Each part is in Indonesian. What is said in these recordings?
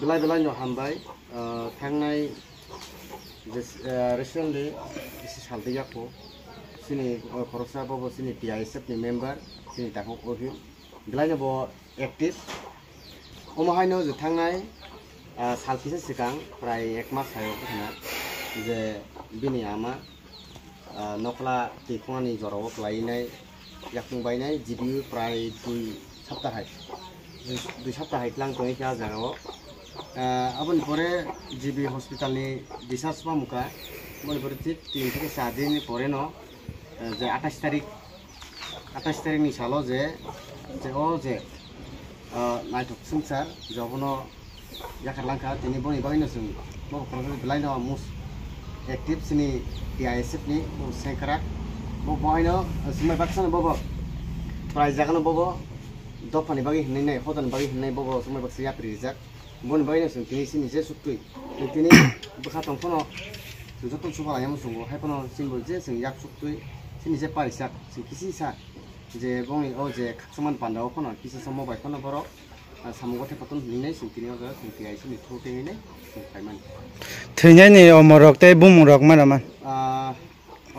belai belai no hambai thangnai recently isi saldi yakko sini khoroksa bobo sini PISF ni member sini takho ohim belai no bo active omahaino je thangnai salkisa sikang prai ek mas hayo khana je bini ama nokla tikoni jorao klainai yakung bainai jibi prai 2 saptah hai 2 saptah hai lang toi kya jagao abon pore jibi hospital ni research pamuka mon pore 3 থেকে 4 দিন পরে no je 28 তারিখ ni salo je o je naitok sungsar jobono yakarlangka tini boni bagino sung bo khorok belai no mus active sini PISF ni sengkara bo boino simai baksan bobo prai jagano bobo dopani bagi hinai hodan bagi hinai bobo simai baksa yapri rijak bon bagino sung tini sini je suktui tini bkhatong phono joton subala yam sungo haipono simbol je sung yak suktui sini je parisak sing kisi sa je boni o je khaksaman pandao phono kisi sa mobile phono borok samugote patun hinai sing tini oga sing PISF ni throte hinai sing khaiman theinai ni omorok tei bumurok maraman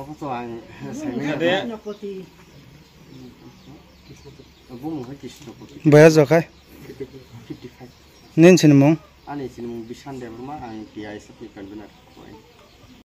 어서 안 사이네. 보면 할게 싫어. 뭐야 저가? 55. nen sinmo 아니 지금 비싼데 얼마 안 PISF 니 건드나.